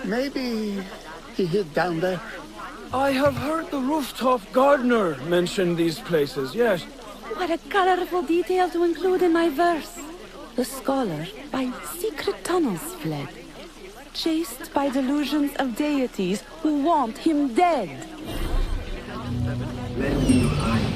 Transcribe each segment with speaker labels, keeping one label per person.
Speaker 1: Maybe he hid down there.
Speaker 2: I have heard the rooftop gardener mention these places, yes.
Speaker 3: What a colorful detail to include in my verse. The scholar by secret tunnels fled, chased by delusions of deities who want him dead.
Speaker 4: Let me hide.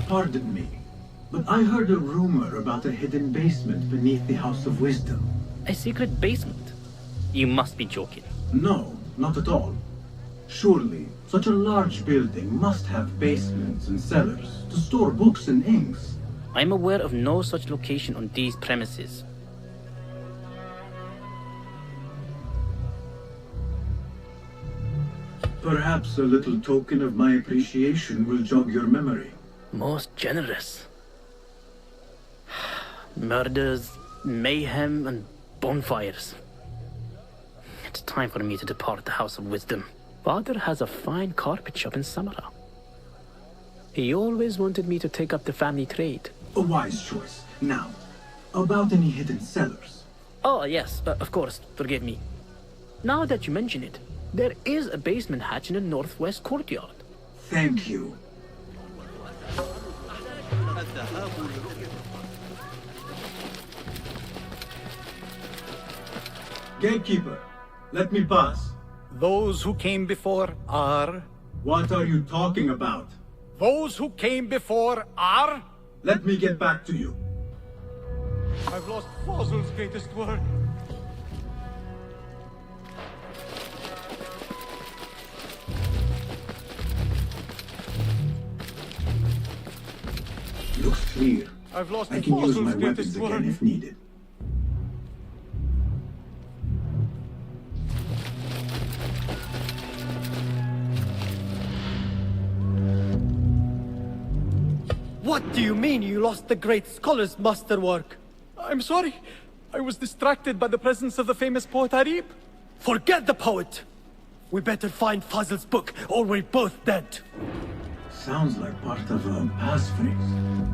Speaker 4: Pardon me, but I heard a rumor about a hidden basement beneath the House of Wisdom.
Speaker 5: A secret basement? You must be joking.
Speaker 4: No, not at all. Surely, such a large building must have basements and cellars to store books and inks.
Speaker 5: I'm aware of no such location on these premises.
Speaker 4: Perhaps a little token of my appreciation will jog your memory.
Speaker 5: Most generous. Murders, mayhem, and bonfires. It's time for me to depart the House of Wisdom. Father has a fine carpet shop in Samara. He always wanted me to take up the family trade.
Speaker 4: A wise choice. Now, about any hidden cellars?
Speaker 5: Oh, yes, of course, forgive me. Now that you mention it, there is a basement hatch in the northwest courtyard.
Speaker 4: Thank you. Gatekeeper, let me pass.
Speaker 6: Those who came before are...
Speaker 4: What are you talking about?
Speaker 6: Those who came before are...
Speaker 4: Let me get back to you.
Speaker 6: I've lost Fossil's greatest work.
Speaker 4: Looks clear.
Speaker 6: I've lost
Speaker 4: I can use
Speaker 6: Fossil's
Speaker 4: my
Speaker 6: greatest
Speaker 4: weapons
Speaker 6: work.
Speaker 4: again if needed.
Speaker 7: What do you mean you lost the great scholar's masterwork?
Speaker 6: I'm sorry. I was distracted by the presence of the famous poet Arib.
Speaker 7: Forget the poet! We better find Fazl's book, or we're both dead.
Speaker 4: Sounds like part of a passphrase.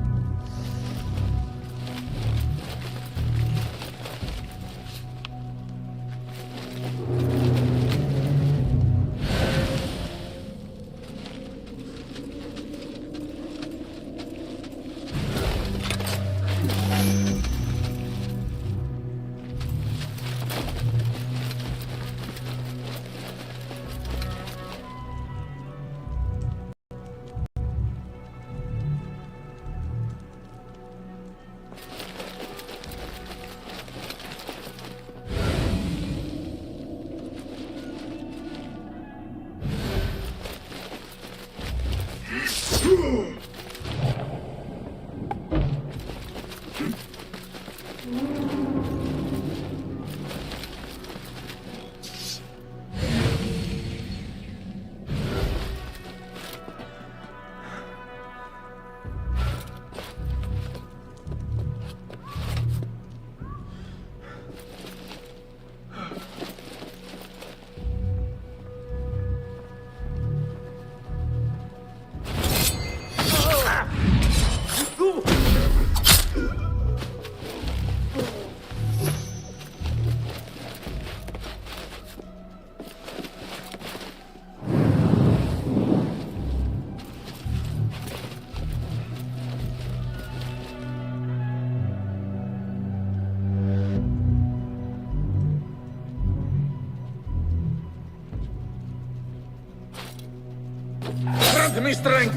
Speaker 2: Grant me strength!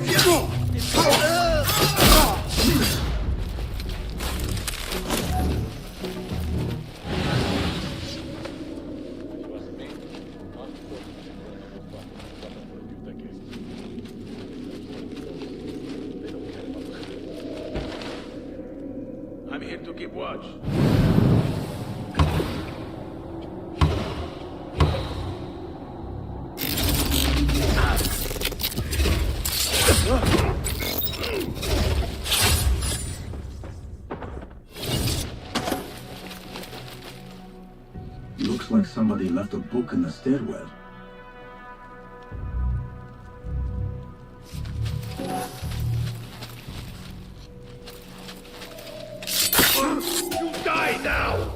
Speaker 8: I'm here to keep watch.
Speaker 4: Looks like somebody left a book in the stairwell.
Speaker 7: You die now!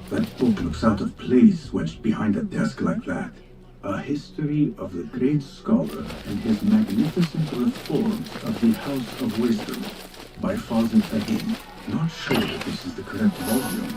Speaker 4: That book looks out of place wedged behind a desk like that. A history of the great scholar and his magnificent reforms of the House of Wisdom by Fazil Fahim. Not sure if this is the correct volume.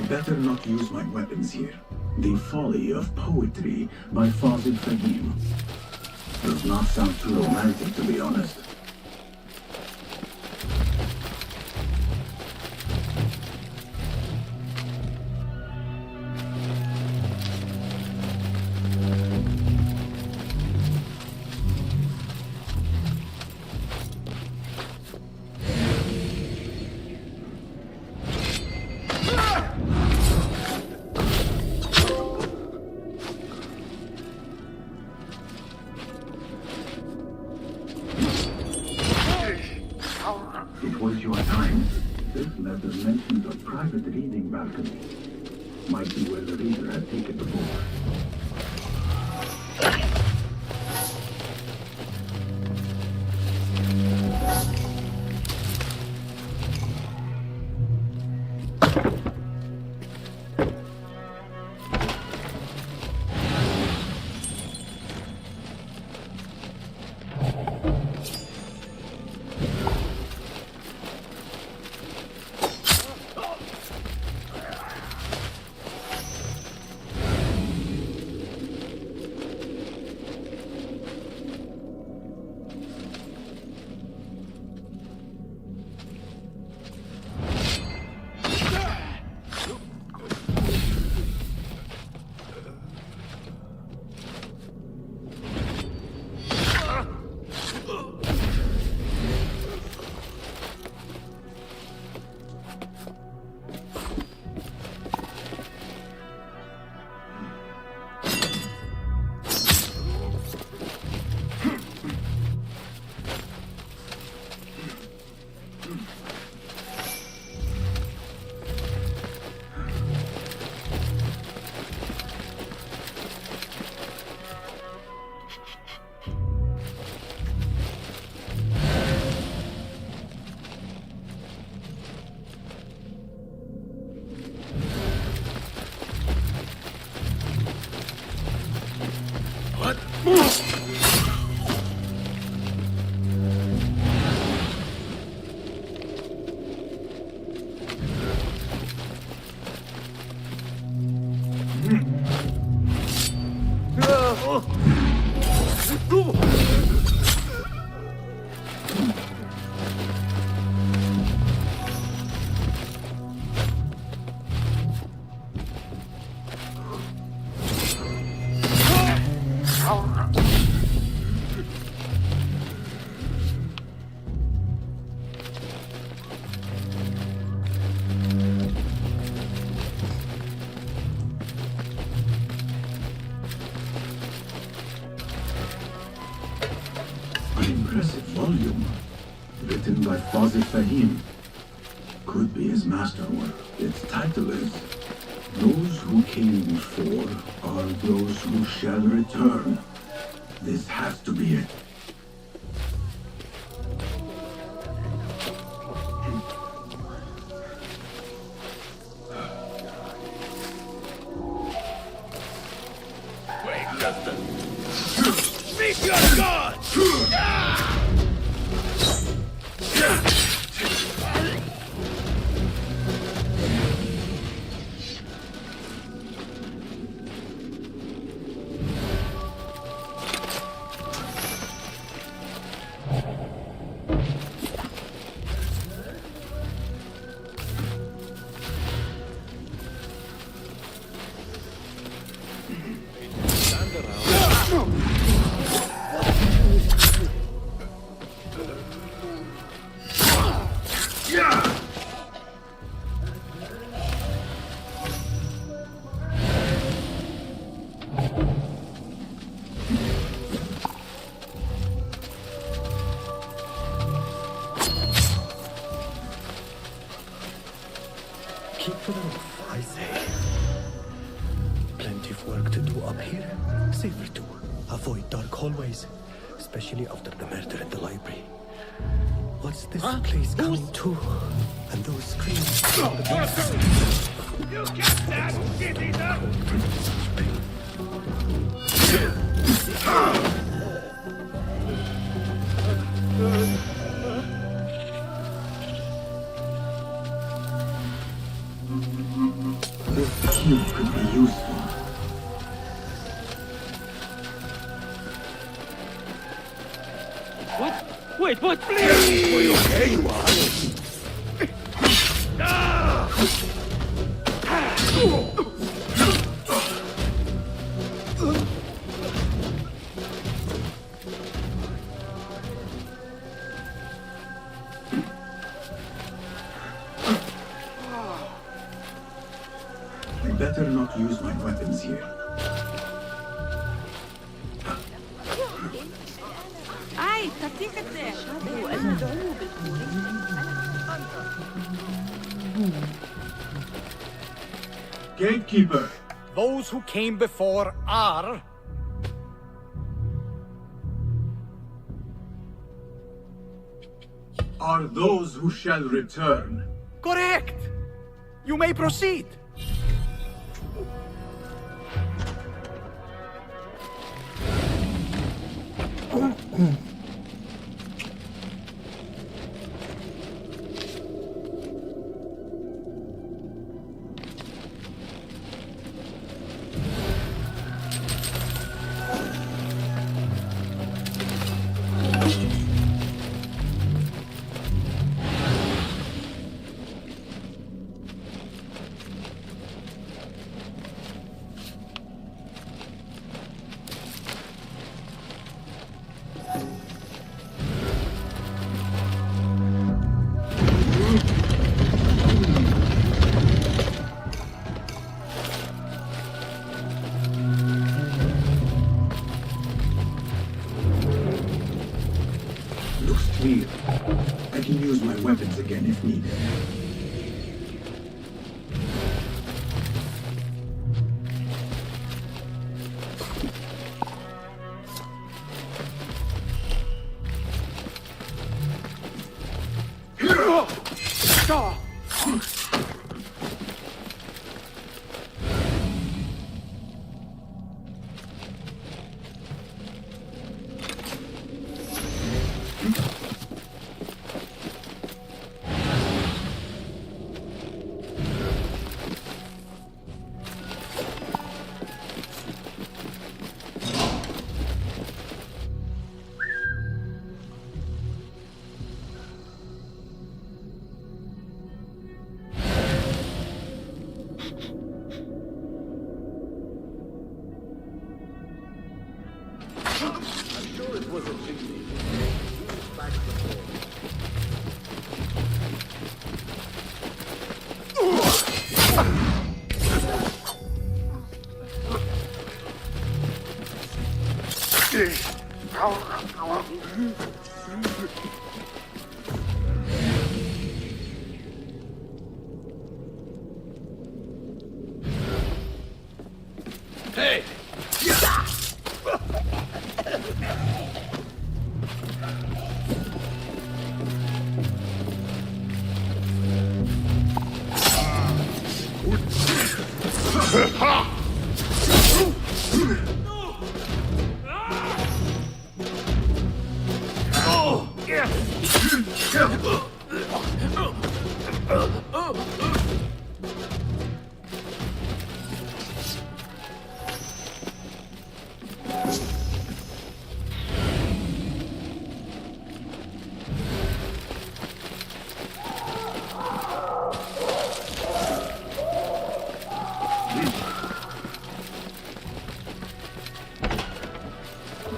Speaker 4: Better not use my weapons here. The Folly of Poetry by Fazil Fahim. Does not sound too romantic, to be honest. It was your time. This letter mentions a private reading balcony. Might be where the reader had taken the book. Impressive volume. Written by Fazil Fahim. Could be his masterwork. Its title is Those Who Came Before Are Those Who Shall Return. This has to be it.
Speaker 7: Wait, Justin! Speak your God! especially after the murder at the library. What's this place coming to? And those screams.
Speaker 2: You get that, shit eater!
Speaker 4: This cube could be useful.
Speaker 5: What? Wait, what? Please!
Speaker 2: Okay, you are.
Speaker 4: I better not use my weapons here.
Speaker 3: Ai, تفتيحة
Speaker 4: Gatekeeper!
Speaker 6: Those who came before are...
Speaker 4: Are those who shall return.
Speaker 6: Correct! You may proceed.
Speaker 4: Looks clear. I can use my weapons again if needed.
Speaker 2: Hey!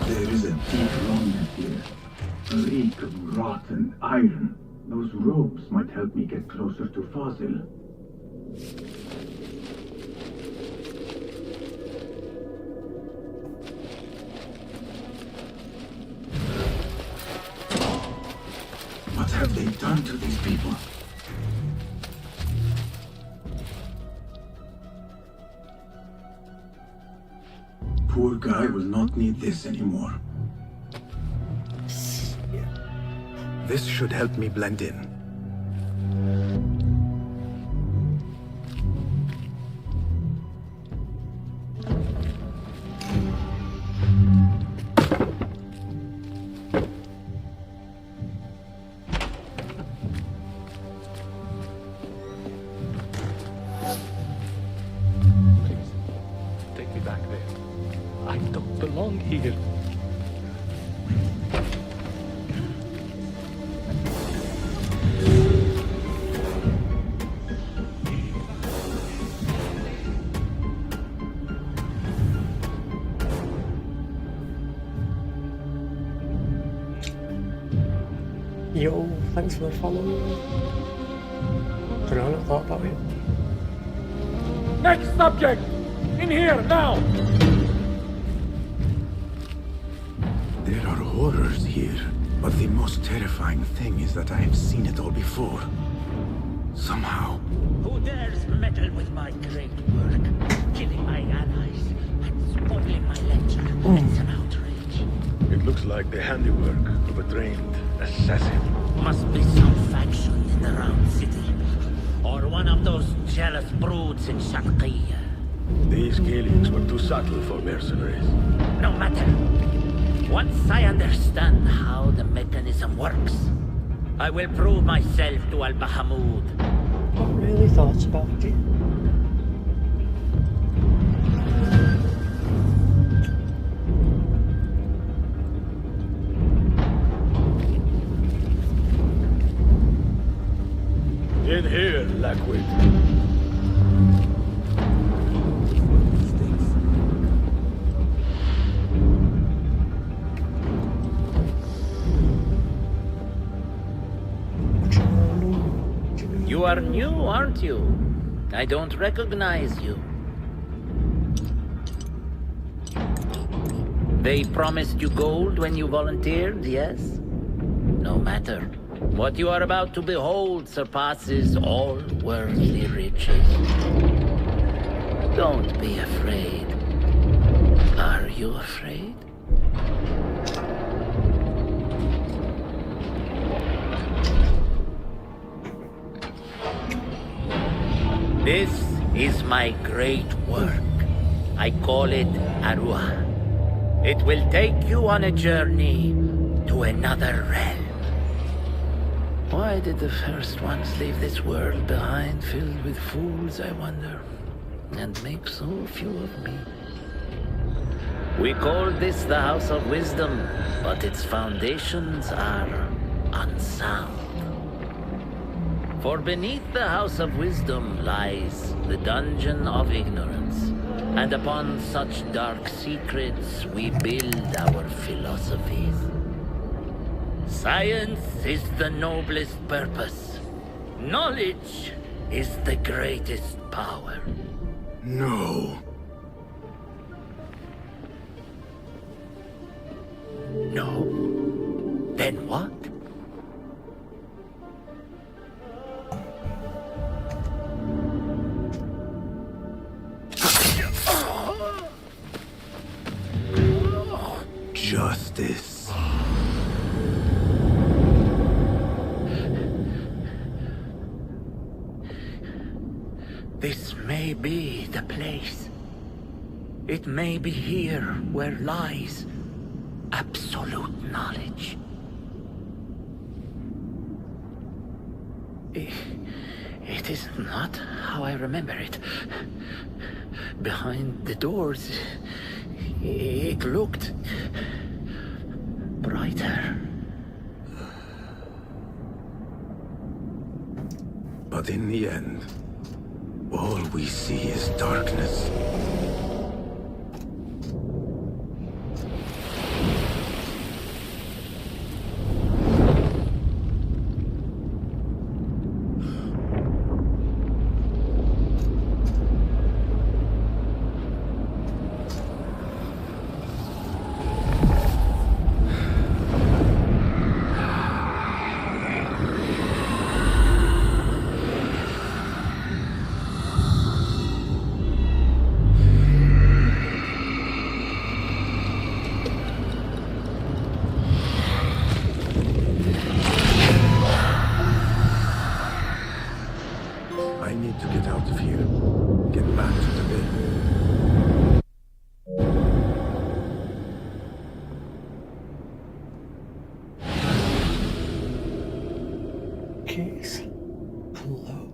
Speaker 4: There is a deep room here. A reek of rotten iron. Those ropes might help me get closer to Fazil. What have they done to these people? Poor guy will not need this anymore.
Speaker 7: This should help me blend in.
Speaker 6: Take me back there. I don't belong here.
Speaker 8: Yo, thanks for following. Could I not thought about it?
Speaker 2: Next subject! In here, now!
Speaker 4: There are horrors here, but the most terrifying thing is that I have seen it all before. Somehow.
Speaker 9: Who dares meddle with my great work, killing my allies and spoiling my lecture? It's an outrage.
Speaker 7: It looks like the handiwork of a trained assassin.
Speaker 9: Must be some faction in the Round City, or one of those jealous broods in Sharqiyya.
Speaker 7: These killings were too subtle for mercenaries.
Speaker 9: No matter. Once I understand how the mechanism works, I will prove myself to Al-Bahamud.
Speaker 8: Not really thought about it.
Speaker 7: In here, Lackwit.
Speaker 9: You are new, aren't you? I don't recognize you. They promised you gold when you volunteered, yes? No matter. What you are about to behold surpasses all worldly riches. Don't be afraid. Are you afraid? This is my great work. I call it Arwah. It will take you on a journey to another realm. Why did the first ones leave this world behind, filled with fools, I wonder, and make so few of me? We call this the House of Wisdom, but its foundations are unsound. For beneath the House of Wisdom lies the Dungeon of Ignorance, and upon such dark secrets we build our philosophies. Science is the noblest purpose. Knowledge is the greatest power.
Speaker 4: No.
Speaker 9: No? Then what?
Speaker 4: Justice.
Speaker 9: This may be the place. It may be here where lies absolute knowledge. It is not how I remember it. Behind the doors, it looked brighter.
Speaker 4: But in the end, all we see is darkness.
Speaker 8: Keys. Hello.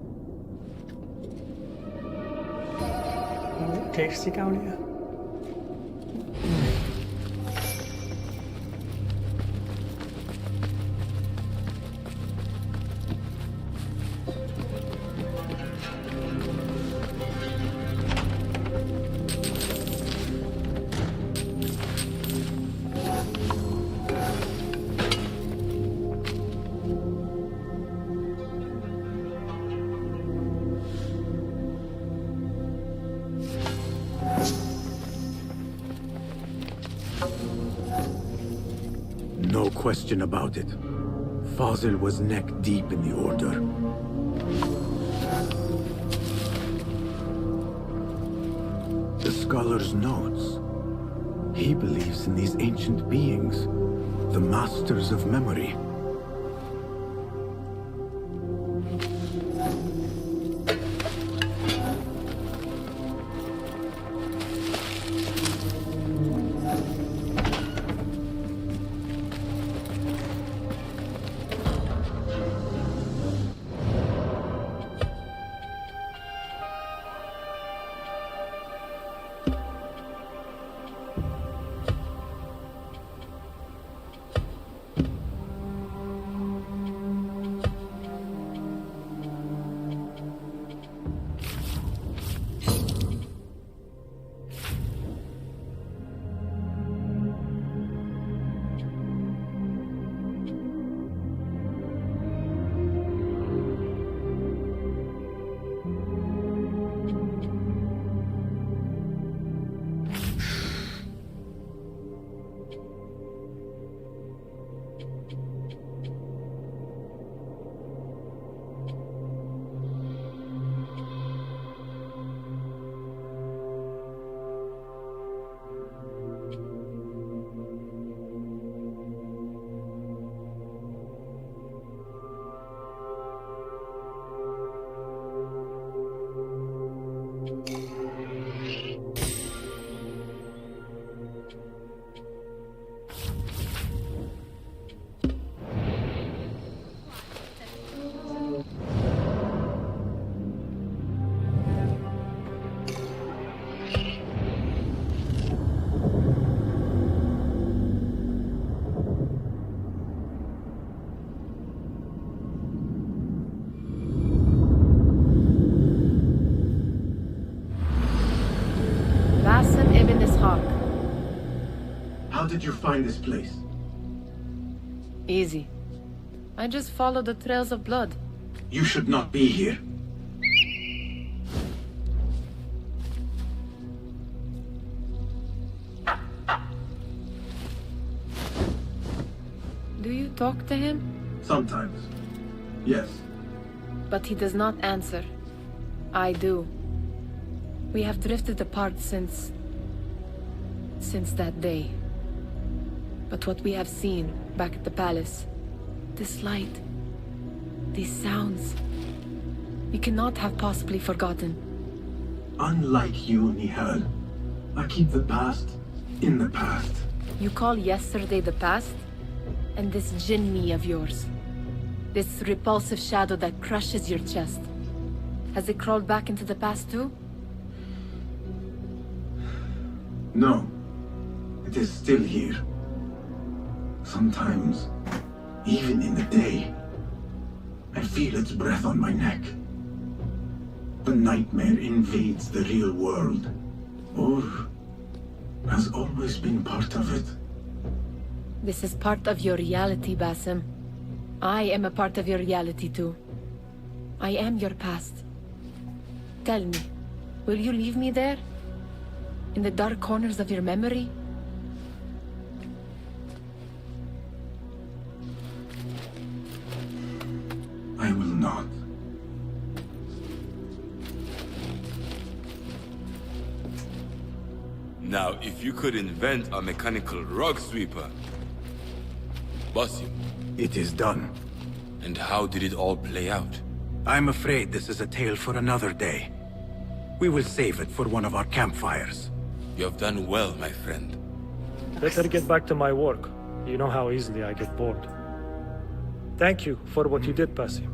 Speaker 8: Tasty down here.
Speaker 4: No question about it. Fazil was neck deep in the Order. The scholar's notes. He believes in these ancient beings, the masters of memory. How did you find this place?
Speaker 10: Easy. I just followed the trails of blood.
Speaker 4: You should not be here.
Speaker 10: Do you talk to him?
Speaker 4: Sometimes. Yes.
Speaker 10: But he does not answer. I do. We have drifted apart since that day. But what we have seen back at the palace, this light, these sounds, we cannot have possibly forgotten.
Speaker 4: Unlike you, Nihal, I keep the past in the past.
Speaker 10: You call yesterday the past? And this jinni of yours, this repulsive shadow that crushes your chest, has it crawled back into the past too?
Speaker 4: No. It is still here. Sometimes, even in the day, I feel its breath on my neck. The nightmare invades the real world, or has always been part of it.
Speaker 10: This is part of your reality, Basim. I am a part of your reality too. I am your past. Tell me, will you leave me there? In the dark corners of your memory?
Speaker 4: I will not.
Speaker 11: Now, if you could invent a mechanical rug sweeper, Basim.
Speaker 4: It is done.
Speaker 11: And how did it all play out?
Speaker 4: I'm afraid this is a tale for another day. We will save it for one of our campfires.
Speaker 11: You have done well, my friend.
Speaker 8: Better get back to my work. You know how easily I get bored. Thank you for what you did, Basim.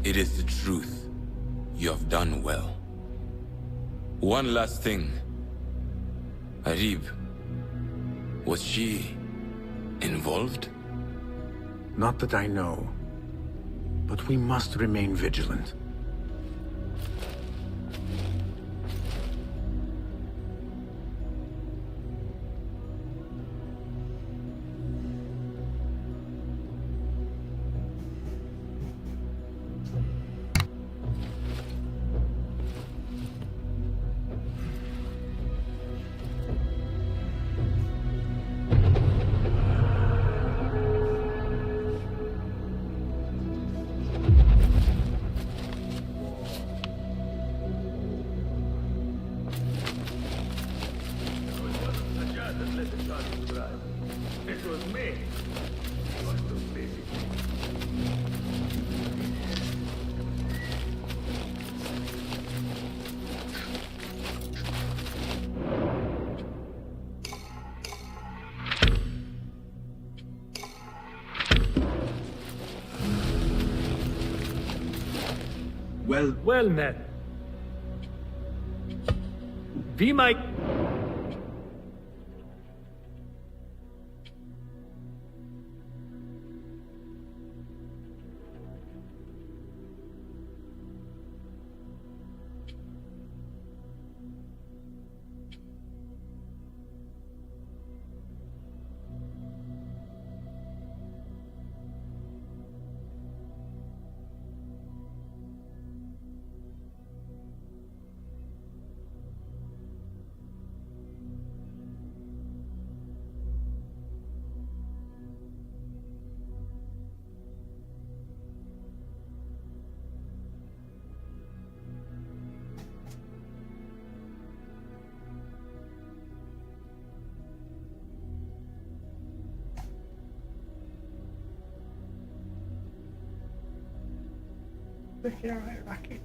Speaker 11: It is the truth. You have done well. One last thing. Arib, was she involved?
Speaker 4: Not that I know. But we must remain vigilant.
Speaker 12: Well met. We might...
Speaker 8: Look at our racket.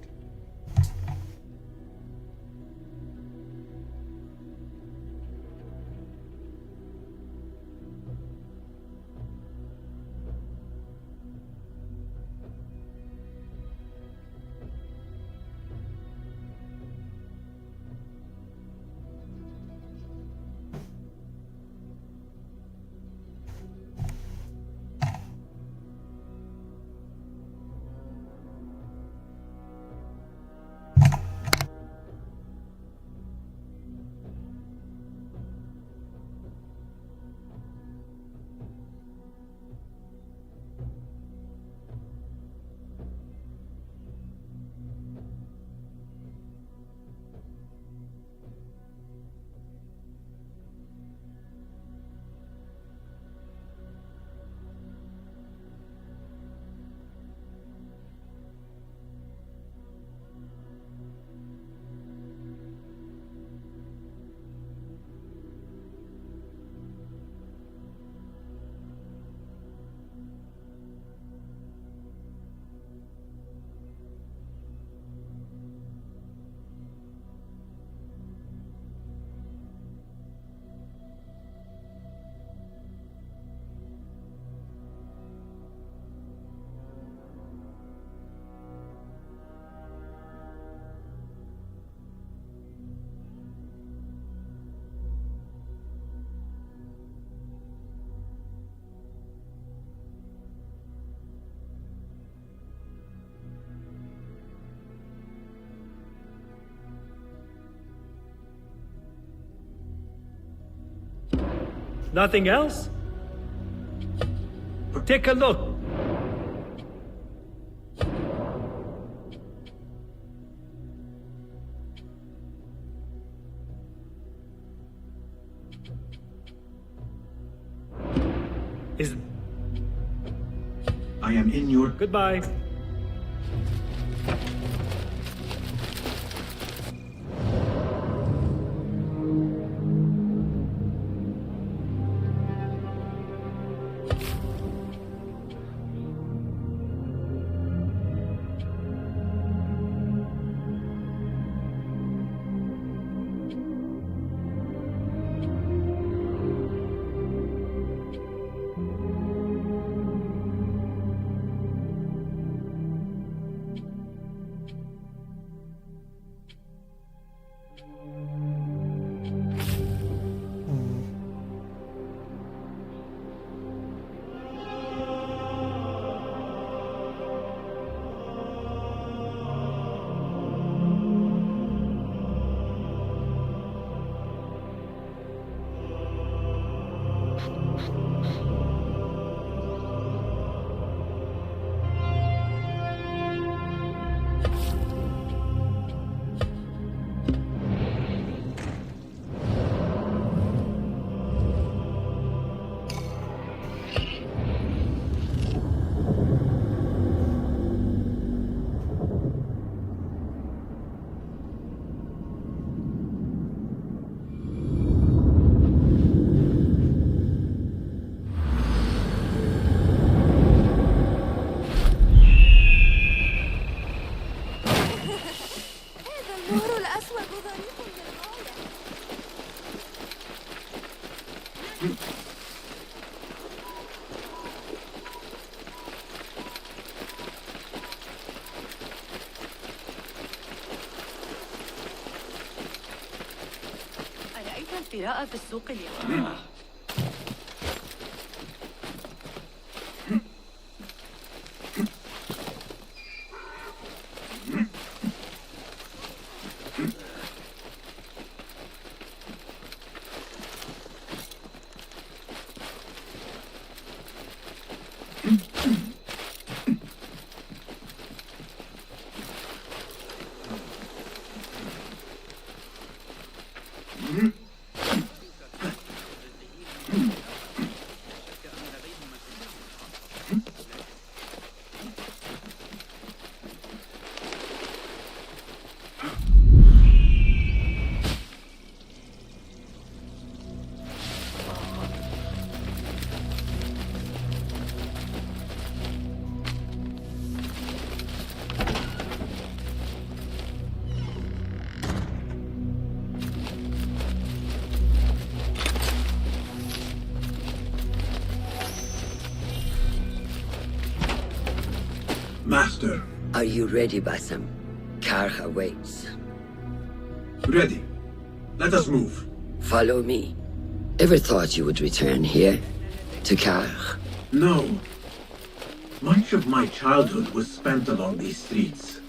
Speaker 8: Nothing else? Take a look.
Speaker 4: I am in your...
Speaker 12: Goodbye.
Speaker 3: القراءة في السوق اليوم.
Speaker 13: Master.
Speaker 14: Are you ready, Basim? Karch awaits.
Speaker 13: Ready. Let us move.
Speaker 14: Follow me. Ever thought you would return here? To Karch?
Speaker 13: No. Much of my childhood was spent along these streets.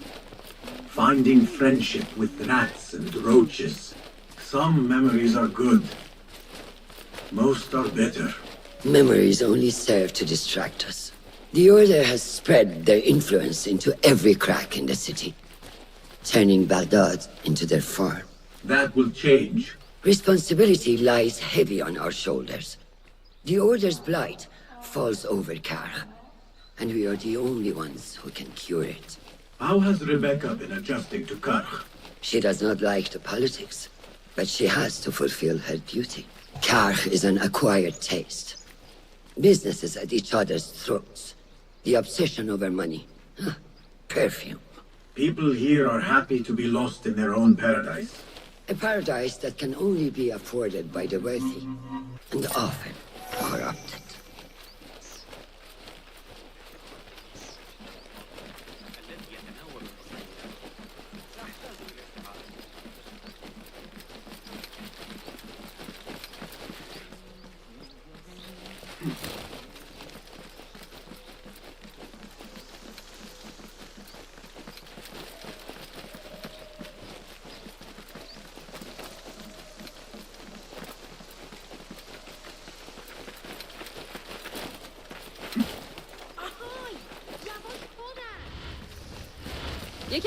Speaker 13: Finding friendship with rats and roaches. Some memories are good. Most are bitter.
Speaker 14: Memories only serve to distract us. The Order has spread their influence into every crack in the city, turning Baghdad into their farm.
Speaker 13: That will change.
Speaker 14: Responsibility lies heavy on our shoulders. The Order's blight falls over Karch, and we are the only ones who can cure it.
Speaker 13: How has Rebecca been adjusting to Karch?
Speaker 14: She does not like the politics, but she has to fulfill her duty. Karch is an acquired taste. Businesses at each other's throats. The obsession over money. Perfume.
Speaker 13: People here are happy to be lost in their own paradise.
Speaker 14: A paradise that can only be afforded by the worthy, and often corrupted.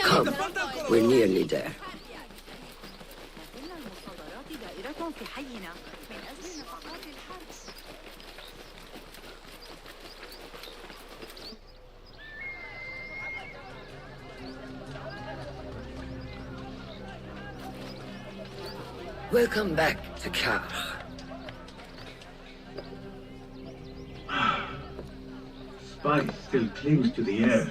Speaker 14: Come, we're nearly there. Welcome back to Karch.
Speaker 13: Spice still clings to the air.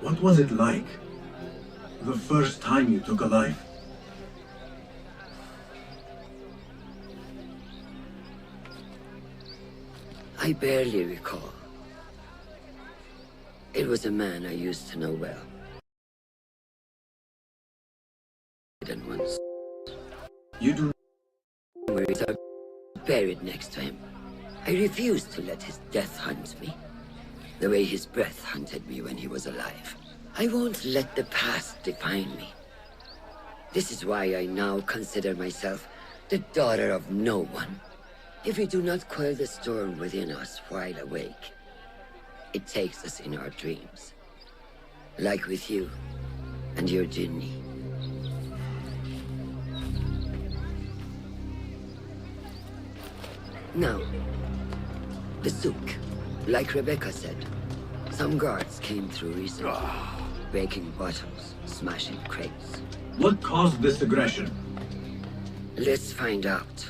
Speaker 13: What was it like? The first time you took a life?
Speaker 14: I barely recall. It was a man I used to know well. And once.
Speaker 13: You do.
Speaker 14: Memories are buried next to him. I refuse to let his death hunt me. The way his breath hunted me when he was alive. I won't let the past define me. This is why I now consider myself the daughter of no one. If we do not quell the storm within us while awake, it takes us in our dreams. Like with you and your Jinni. Now, the souk. Like Rebecca said, some guards came through recently, breaking bottles, smashing crates.
Speaker 13: What caused this aggression?
Speaker 14: Let's find out.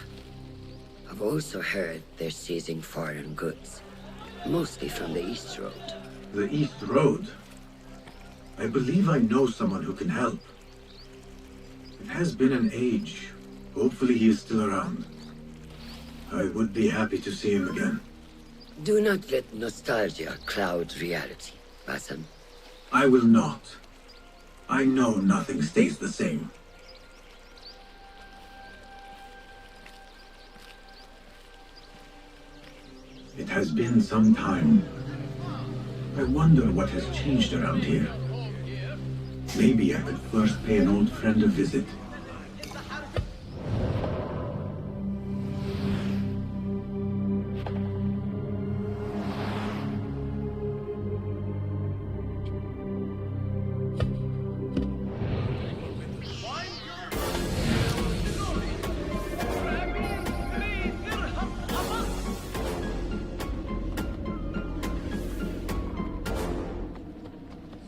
Speaker 14: I've also heard they're seizing foreign goods, mostly from the East Road.
Speaker 13: The East Road? I believe I know someone who can help. It has been an age. Hopefully he is still around. I would be happy to see him again.
Speaker 14: Do not let nostalgia cloud reality, Basim.
Speaker 13: I will not. I know nothing stays the same. It has been some time. I wonder what has changed around here. Maybe I could first pay an old friend a visit.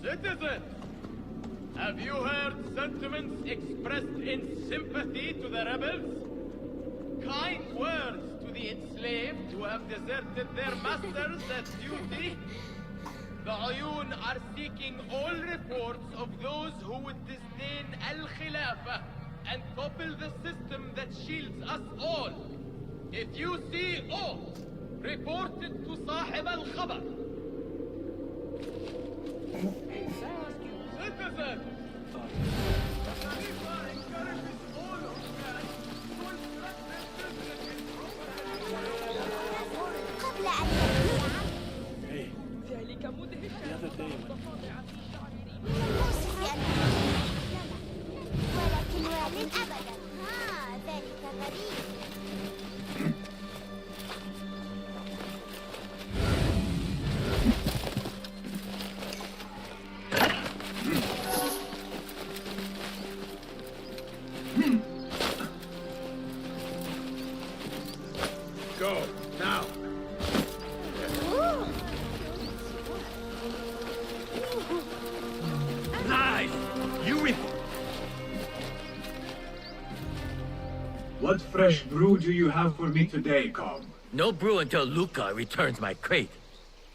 Speaker 15: Citizen, have you heard sentiments expressed in sympathy to the rebels? Kind words to the enslaved who have deserted their masters at duty? The Ayun are seeking all reports of those who would disdain Al-Khilafah and topple the system that shields us all. If you see aught, report it to Sahib al-Khabar. Citizen!
Speaker 16: ولكن والد أبدا ذلك غريب
Speaker 13: Go, now!
Speaker 9: Lies! You
Speaker 13: What fresh brew do you have for me today, Com?
Speaker 9: No brew until Luca returns my crate.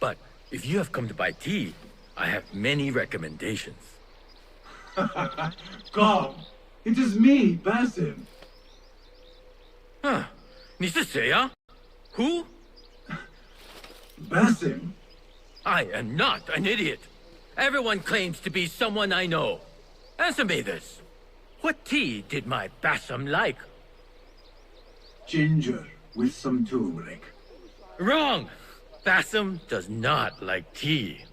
Speaker 9: But if you have come to buy tea, I have many recommendations.
Speaker 13: Com! It is me, Basim!
Speaker 9: Huh. 你是谁啊? Who?
Speaker 13: Basim!
Speaker 9: I am not an idiot. Everyone claims to be someone I know. Answer me this. What tea did my Basim like?
Speaker 13: Ginger with some turmeric.
Speaker 9: Wrong! Basim does not like tea.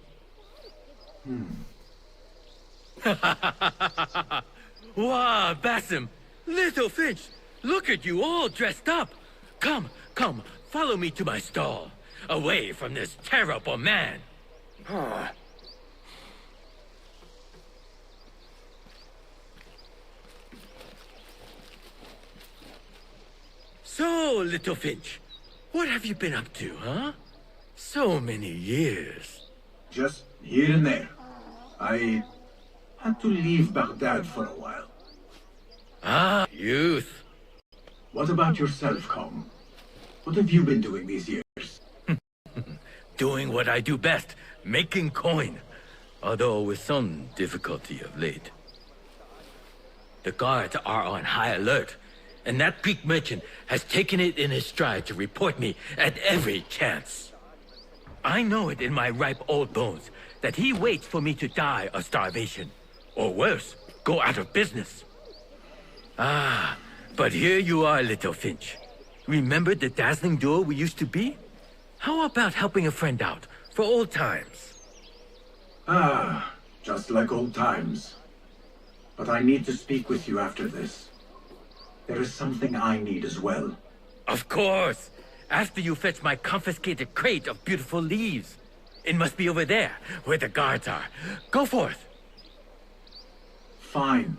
Speaker 9: Wow, Basim! Little Finch! Look at you all dressed up! Come, come, follow me to my stall. Away from this terrible man. So, Little Finch, what have you been up to, huh? So many years.
Speaker 13: Just here and there. I had to leave Baghdad for a while.
Speaker 9: Ah, youth.
Speaker 13: What about yourself, Com? What have you been doing these years?
Speaker 9: Doing what I do best, making coin. Although with some difficulty of late. The guards are on high alert, and that Greek merchant has taken it in his stride to report me at every chance. I know it in my ripe old bones that he waits for me to die of starvation. Or worse, go out of business. Ah, but here you are, Little Finch. Remember the dazzling duo we used to be? How about helping a friend out, for old times?
Speaker 13: Ah, just like old times.
Speaker 4: but I need to speak with you after this. There is something I need as well.
Speaker 9: Of course! After you fetch my confiscated crate of beautiful leaves. It must be over there, where the guards are. Go forth!
Speaker 4: Fine.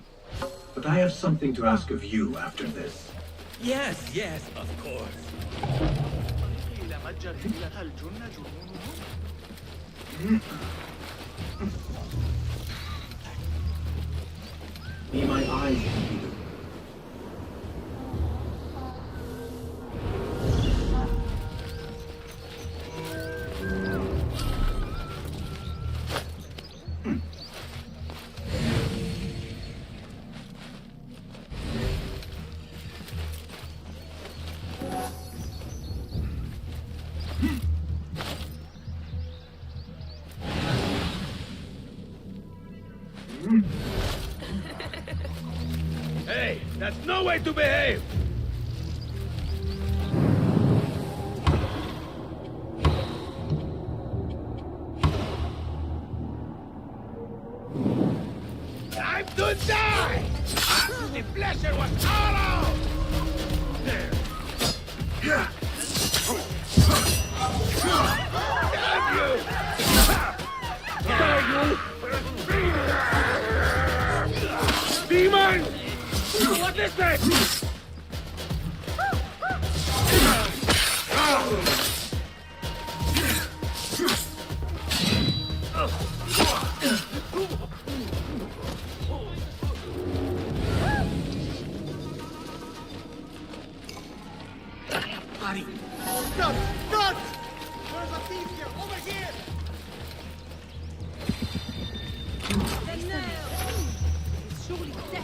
Speaker 4: But I have something to ask of you after this.
Speaker 9: Yes, yes, of course.
Speaker 4: Be my eyes, Peter.
Speaker 15: Hey, that's no way to behave! Time to die! The pleasure was all out! There. Yeah. Damn you! Damn you! Demon! What is this? Buddy! Run! Run! There's a thief here! Over here!
Speaker 16: surely dead.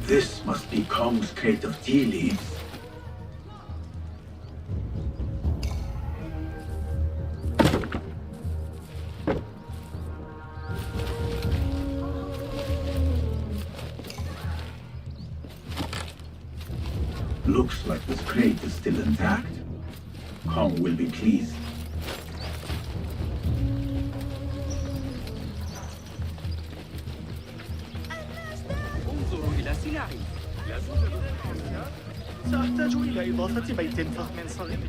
Speaker 4: This must be Kong's crate of tea leaves. Looks like this crate is still intact. Kong will be pleased.
Speaker 6: انظروا إلى سلاحي. سأحتاج إلى إضافة بيت فخم صغير.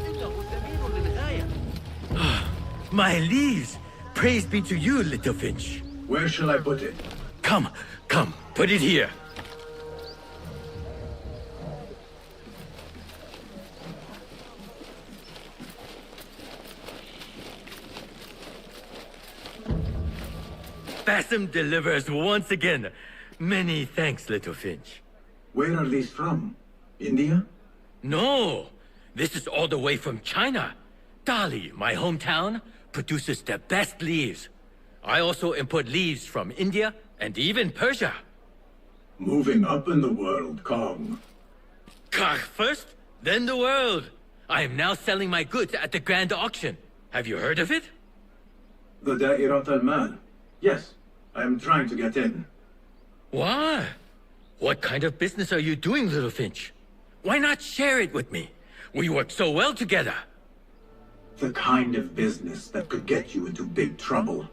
Speaker 6: إنه ثمين للغاية.
Speaker 9: My leaves! Praise be to you, little Finch.
Speaker 4: Where shall I put it?
Speaker 9: Come, come, put it here. Bassam delivers once again. Many thanks, little Finch.
Speaker 4: Where are these from? India?
Speaker 9: No, this is all the way from China. Dali, my hometown, produces the best leaves. I also import leaves from India and even Persia.
Speaker 4: Moving up in the world, Kong.
Speaker 9: Kah first, then the world. I am now selling my goods at the grand auction. Have you heard of it?
Speaker 4: The Da'irat al-Mal. Yes, I am trying to get in.
Speaker 9: Why? What kind of business are you doing, little Finch? Why not share it with me? We work so well together.
Speaker 4: The kind of business that could get you into big trouble.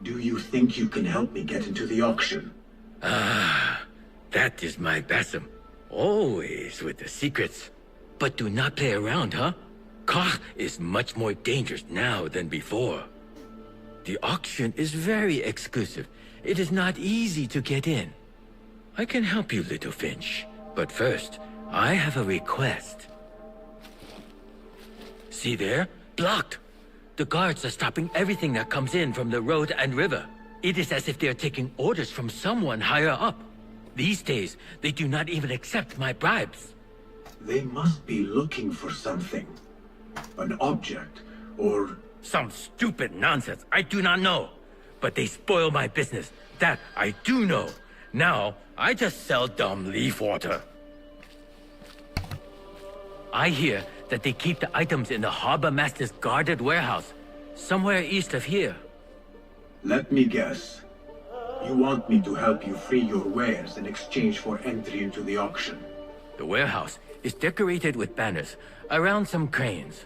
Speaker 4: Do you think you can help me get into the auction?
Speaker 9: Ah, that is my Bassam. Always with the secrets. But do not play around, huh? Kah is much more dangerous now than before. The auction is very exclusive. It is not easy to get in. I can help you, little Finch. But first, I have a request. See there? Blocked. The guards are stopping everything that comes in from the road and river. It is as if they are taking orders from someone higher up. These days, they do not even accept my bribes.
Speaker 4: They must be looking for something. An object, or...
Speaker 9: Some stupid nonsense. I do not know. But they spoil my business. That I do know. Now, I just sell dumb leaf water. I hear
Speaker 17: that they keep the items in the harbor master's guarded warehouse, somewhere east of here.
Speaker 4: Let me guess. You want me to help you free your wares in exchange for entry into the auction.
Speaker 17: The warehouse is decorated with banners around some cranes.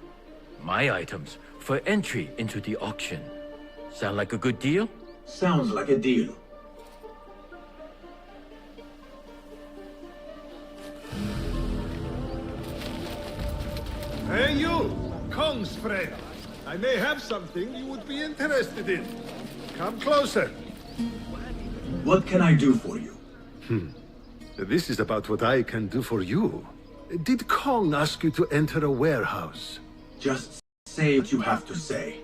Speaker 17: My items for entry into the auction. Sound like a good deal?
Speaker 4: Sounds like a deal.
Speaker 18: Hey you, Kong's friend. I may have something you would be interested in. Come closer.
Speaker 4: What can I do for you?
Speaker 18: This is about what I can do for you. Did Kong ask you to enter a warehouse?
Speaker 4: Just say what you have to say.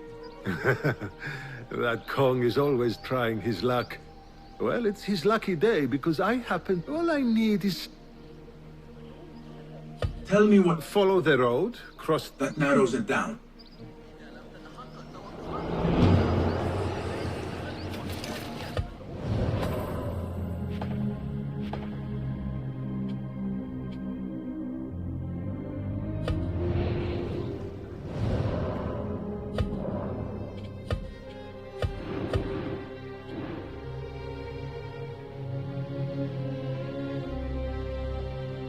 Speaker 18: That Kong is always trying his luck. Well, it's his lucky day because I happen... All I need is...
Speaker 4: Tell me what...
Speaker 18: Follow the road, cross...
Speaker 4: That narrows it down.